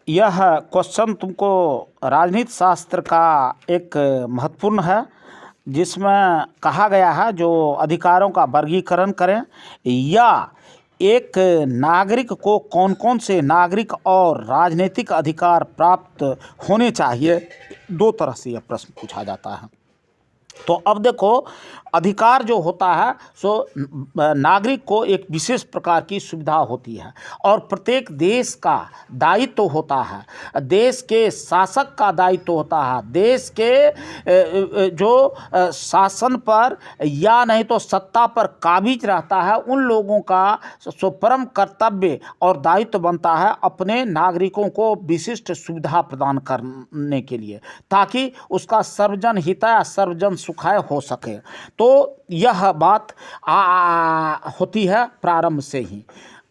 यह क्वेश्चन तुमको राजनीति शास्त्र का एक महत्वपूर्ण है, जिसमें कहा गया है जो अधिकारों का वर्गीकरण करें या एक नागरिक को कौन कौन से नागरिक और राजनीतिक अधिकार प्राप्त होने चाहिए। दो तरह से यह प्रश्न पूछा जाता है। तो अब देखो, अधिकार जो होता है सो नागरिक को एक विशेष प्रकार की सुविधा होती है और प्रत्येक देश का दायित्व होता है, देश के शासक का दायित्व होता है, देश के जो शासन पर या नहीं तो सत्ता पर काबिज रहता है उन लोगों का सो परम कर्तव्य और दायित्व बनता है अपने नागरिकों को विशिष्ट सुविधा प्रदान करने के लिए, ताकि उसका सर्वजन हिताय सर्वजन सुखाय हो सके। तो यह बात होती है प्रारंभ से ही।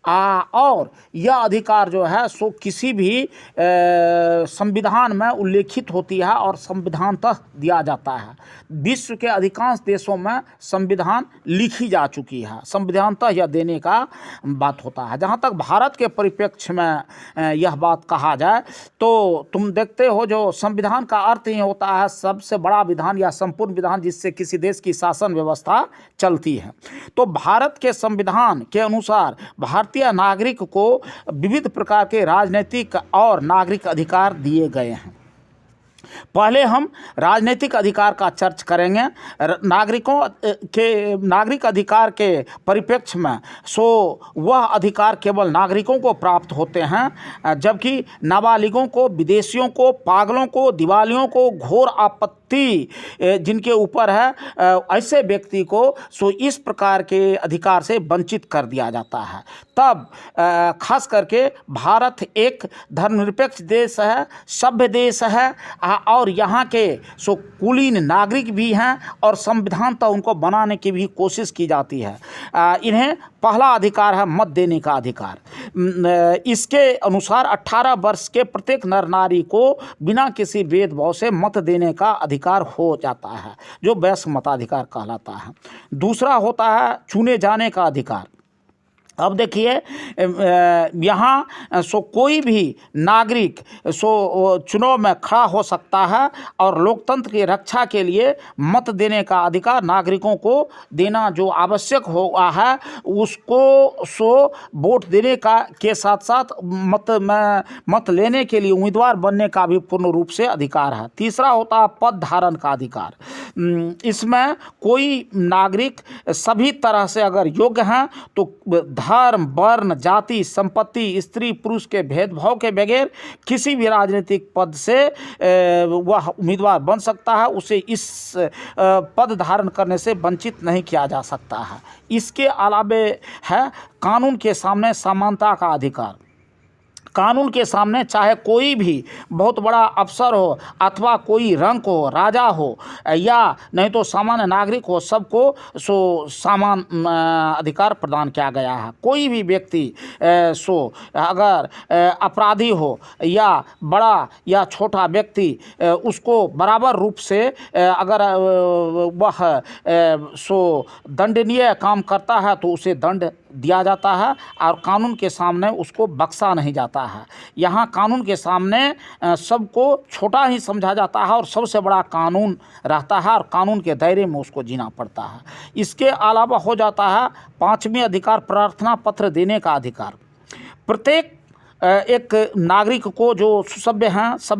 और यह अधिकार जो है सो किसी भी संविधान में उल्लेखित होती है और संविधानतः दिया जाता है। विश्व के अधिकांश देशों में संविधान लिखी जा चुकी है, संविधानतः यह देने का बात होता है। जहाँ तक भारत के परिप्रेक्ष्य में यह बात कहा जाए तो तुम देखते हो जो संविधान का अर्थ ही होता है सबसे बड़ा विधान या संपूर्ण विधान जिससे किसी देश की शासन व्यवस्था चलती है। तो भारत के संविधान के अनुसार भारतीय नागरिक को विविध प्रकार के राजनीतिक और नागरिक अधिकार दिए गए हैं। पहले हम राजनीतिक अधिकार का चर्चा करेंगे। नागरिकों के नागरिक अधिकार के परिप्रेक्ष्य में सो वह अधिकार केवल नागरिकों को प्राप्त होते हैं, जबकि नाबालिगों को, विदेशियों को, पागलों को, दिवालियों को, घोर आपत्ति जिनके ऊपर है ऐसे व्यक्ति को सो इस प्रकार के अधिकार से वंचित कर दिया जाता है। तब खास करके भारत एक धर्मनिरपेक्ष देश है, सभ्य देश है और यहाँ के सो कुलीन नागरिक भी हैं और संविधान तो उनको बनाने की भी कोशिश की जाती है। इन्हें पहला अधिकार है मत देने का अधिकार। इसके अनुसार 18 वर्ष के प्रत्येक नर नारी को बिना किसी भेदभाव से मत देने का अधिकार हो जाता है, जो वैश्य मताधिकार कहलाता है। दूसरा होता है चुने जाने का अधिकार। अब देखिए, यहाँ सो कोई भी नागरिक सो चुनाव में खड़ा हो सकता है और लोकतंत्र की रक्षा के लिए मत देने का अधिकार नागरिकों को देना जो आवश्यक हुआ है उसको सो वोट देने का के साथ साथ मत लेने के लिए उम्मीदवार बनने का भी पूर्ण रूप से अधिकार है। तीसरा होता है पद धारण का अधिकार। इसमें कोई नागरिक सभी तरह से अगर योग्य हैं तो धर्म, वर्ण, जाति, संपत्ति, स्त्री पुरुष के भेदभाव के बगैर किसी भी राजनीतिक पद से वह उम्मीदवार बन सकता है, उसे इस पद धारण करने से वंचित नहीं किया जा सकता है। इसके अलावे है कानून के सामने समानता का अधिकार। कानून के सामने चाहे कोई भी बहुत बड़ा अफसर हो अथवा कोई रंक हो, राजा हो या नहीं तो सामान्य नागरिक हो, सबको सो समान अधिकार प्रदान किया गया है। कोई भी व्यक्ति सो अगर अपराधी हो या बड़ा या छोटा व्यक्ति उसको बराबर रूप से अगर वह सो दंडनीय काम करता है तो उसे दंड दिया जाता है और कानून के सामने उसको बख्शा नहीं जाता है। यहाँ कानून के सामने सबको छोटा ही समझा जाता है और सबसे बड़ा कानून रहता है और कानून के दायरे में उसको जीना पड़ता है। इसके अलावा हो जाता है पांचवी अधिकार प्रार्थना पत्र देने का अधिकार। प्रत्येक एक नागरिक को जो सभ्य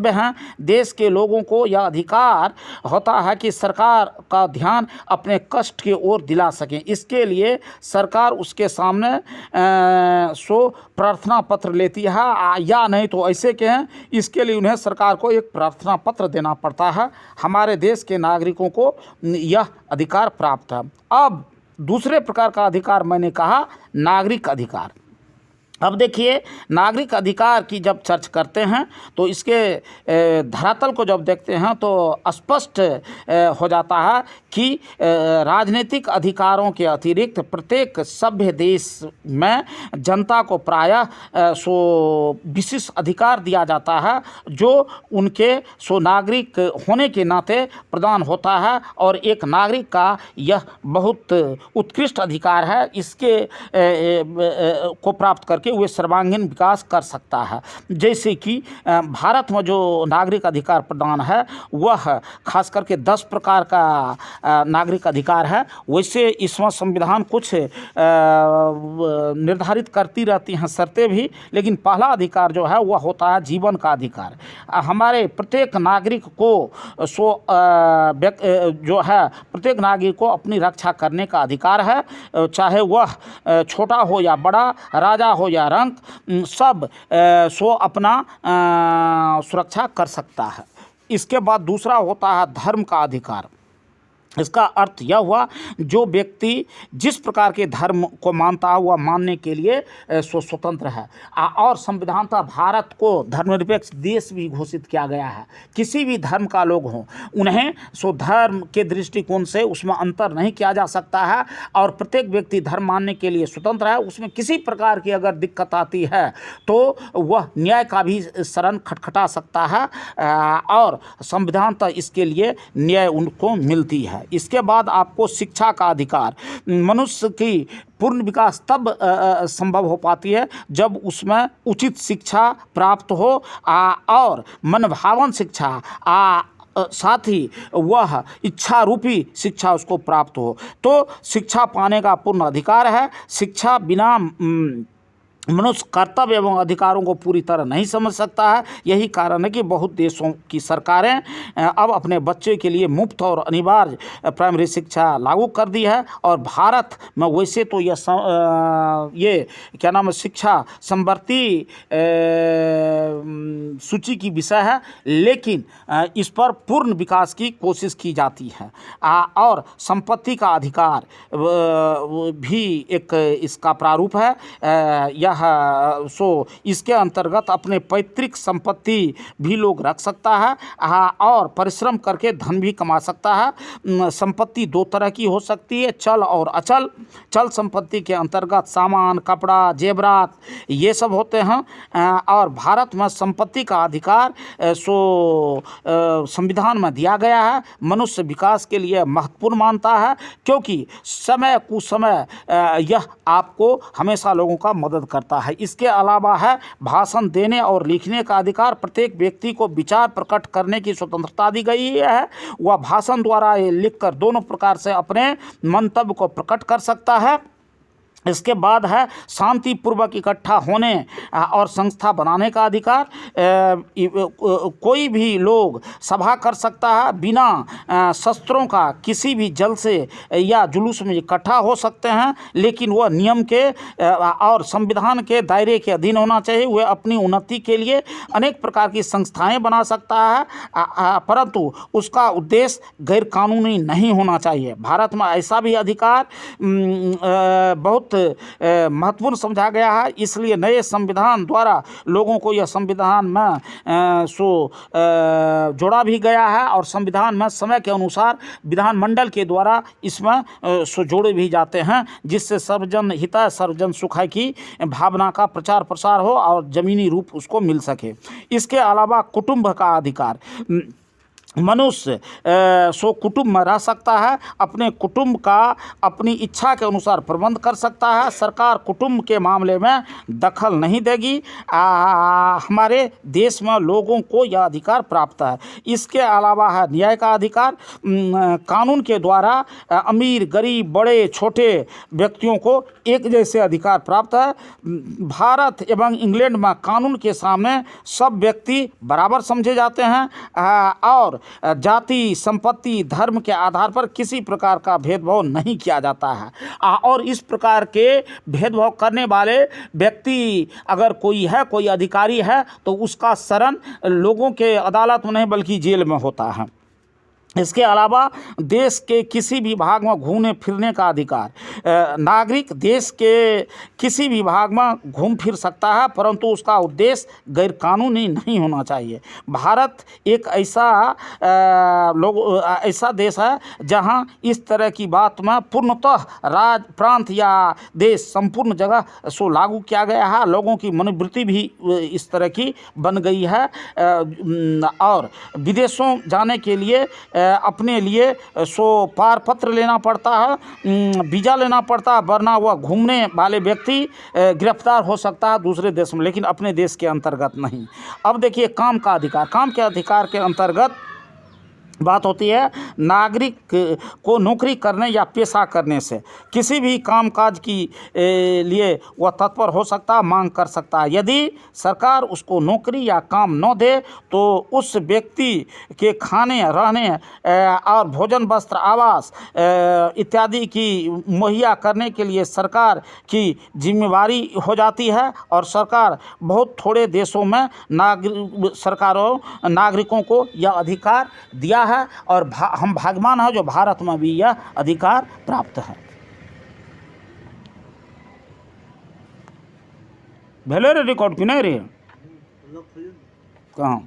हैं देश के लोगों को यह अधिकार होता है कि सरकार का ध्यान अपने कष्ट की ओर दिला सकें। इसके लिए सरकार उसके सामने सो प्रार्थना पत्र लेती है या नहीं तो ऐसे के हैं, इसके लिए उन्हें सरकार को एक प्रार्थना पत्र देना पड़ता है। हमारे देश के नागरिकों को यह अधिकार प्राप्त है। अब दूसरे प्रकार का अधिकार मैंने कहा नागरिक अधिकार। अब देखिए, नागरिक अधिकार की जब चर्चा करते हैं तो इसके धरातल को जब देखते हैं तो स्पष्ट हो जाता है कि राजनीतिक अधिकारों के अतिरिक्त प्रत्येक सभ्य देश में जनता को प्रायः सो विशेष अधिकार दिया जाता है जो उनके सो नागरिक होने के नाते प्रदान होता है और एक नागरिक का यह बहुत उत्कृष्ट अधिकार है। इसके को प्राप्त करके करके वे सर्वांगीण विकास कर सकता है। जैसे कि भारत में जो नागरिक अधिकार प्रदान है वह खास करके 10 प्रकार का नागरिक अधिकार है। वैसे इसमें संविधान कुछ निर्धारित करती रहती हैं शर्तें भी, लेकिन पहला अधिकार जो है वह होता है जीवन का अधिकार। हमारे प्रत्येक नागरिक को जो है प्रत्येक नागरिक को अपनी रक्षा करने का अधिकार है, चाहे वह छोटा हो या बड़ा, राजा हो या रंक, सब अपना सुरक्षा कर सकता है। इसके बाद दूसरा होता है धर्म का अधिकार। इसका अर्थ यह हुआ जो व्यक्ति जिस प्रकार के धर्म को मानता है वह मानने के लिए स्वतंत्र है। और संविधानतः भारत को धर्मनिरपेक्ष देश भी घोषित किया गया है। किसी भी धर्म का लोग हों, उन्हें धर्म के दृष्टिकोण से उसमें अंतर नहीं किया जा सकता है और प्रत्येक व्यक्ति धर्म मानने के लिए स्वतंत्र है। उसमें किसी प्रकार की अगर दिक्कत आती है तो वह न्याय का भी शरण खटखटा सकता है और संविधानतः इसके लिए न्याय उनको मिलती है। इसके बाद आपको शिक्षा का अधिकार। मनुष्य की पूर्ण विकास तब संभव हो पाती है जब उसमें उचित शिक्षा प्राप्त हो और मनभावन शिक्षा साथ ही वह इच्छा रूपी शिक्षा उसको प्राप्त हो, तो शिक्षा पाने का पूर्ण अधिकार है। शिक्षा बिना मनुष्य कर्तव्य एवं अधिकारों को पूरी तरह नहीं समझ सकता है। यही कारण है कि बहुत देशों की सरकारें अब अपने बच्चे के लिए मुफ्त और अनिवार्य प्राइमरी शिक्षा लागू कर दी है। और भारत में वैसे तो ये क्या नाम है शिक्षा समवर्ती सूची की विषय है, लेकिन इस पर पूर्ण विकास की कोशिश की जाती है। और संपत्ति का अधिकार भी एक इसका प्रारूप है। यह इसके अंतर्गत अपने पैतृक संपत्ति भी लोग रख सकता है और परिश्रम करके धन भी कमा सकता है। संपत्ति दो तरह की हो सकती है, चल और अचल। चल संपत्ति के अंतर्गत सामान, कपड़ा, जेवरात ये सब होते हैं। और भारत में संपत्ति का अधिकार संविधान में दिया गया है। मनुष्य विकास के लिए महत्वपूर्ण मानता है, क्योंकि समय कुसमय यह आपको हमेशा लोगों का मदद करता है। इसके अलावा है भाषण देने और लिखने का अधिकार। प्रत्येक व्यक्ति को विचार प्रकट करने की स्वतंत्रता दी गई है। वह भाषण द्वारा लिखकर दोनों प्रकार से अपने मंतव्य को प्रकट कर सकता है। इसके बाद है शांतिपूर्वक इकट्ठा होने और संस्था बनाने का अधिकार। कोई भी लोग सभा कर सकता है, बिना शस्त्रों का किसी भी जल से या जुलूस में इकट्ठा हो सकते हैं, लेकिन वह नियम के और संविधान के दायरे के अधीन होना चाहिए। वह अपनी उन्नति के लिए अनेक प्रकार की संस्थाएं बना सकता है, परंतु उसका उद्देश्य गैर कानूनी नहीं होना चाहिए। भारत में ऐसा भी अधिकार बहुत महत्वपूर्ण समझा गया है। इसलिए नए संविधान द्वारा लोगों को यह संविधान में जोड़ा भी गया है और संविधान में समय के अनुसार विधानमंडल के द्वारा इसमें जोड़े भी जाते हैं, जिससे सर्वजन हिताय सर्वजन सुखाय की भावना का प्रचार प्रसार हो और जमीनी रूप उसको मिल सके। इसके अलावा कुटुंब का अधिकार। मनुष्य कुटुंब में रह सकता है, अपने कुटुंब का अपनी इच्छा के अनुसार प्रबंध कर सकता है। सरकार कुटुंब के मामले में दखल नहीं देगी। हमारे देश में लोगों को यह अधिकार प्राप्त है। इसके अलावा है न्याय का अधिकार। कानून के द्वारा अमीर, गरीब, बड़े, छोटे व्यक्तियों को एक जैसे अधिकार प्राप्त है। भारत एवं इंग्लैंड में कानून के सामने सब व्यक्ति बराबर समझे जाते हैं और जाति, संपत्ति, धर्म के आधार पर किसी प्रकार का भेदभाव नहीं किया जाता है। और इस प्रकार के भेदभाव करने वाले व्यक्ति अगर कोई है, कोई अधिकारी है, तो उसका शरण लोगों के अदालत में नहीं बल्कि जेल में होता है। इसके अलावा देश के किसी भी भाग में घूमने फिरने का अधिकार। नागरिक देश के किसी भी भाग में घूम फिर सकता है, परंतु उसका उद्देश्य गैर कानूनी नहीं होना चाहिए। भारत एक ऐसा देश है जहां इस तरह की बात में पूर्णतः राज्य, प्रांत या देश संपूर्ण जगह लागू किया गया है। लोगों की मनोवृत्ति भी इस तरह की बन गई है और विदेशों जाने के लिए अपने लिए सो पार पत्र लेना पड़ता है, वीज़ा लेना पड़ता है, वरना वह घूमने वाले व्यक्ति गिरफ्तार हो सकता है दूसरे देश में, लेकिन अपने देश के अंतर्गत नहीं। अब देखिए काम का अधिकार, काम के अधिकार के अंतर्गत बात होती है नागरिक को नौकरी करने या पेशा करने से किसी भी कामकाज की लिए वह तत्पर हो सकता है, मांग कर सकता है। यदि सरकार उसको नौकरी या काम न दे तो उस व्यक्ति के खाने, रहने और भोजन, वस्त्र, आवास इत्यादि की मुहैया करने के लिए सरकार की जिम्मेवारी हो जाती है। और सरकार बहुत थोड़े देशों में नागरिकों को यह अधिकार दिया है, और हम भाग्यवान हैं जो भारत में भी यह अधिकार प्राप्त है। भेले रे रिकॉर्ड की नहीं रे कहाँ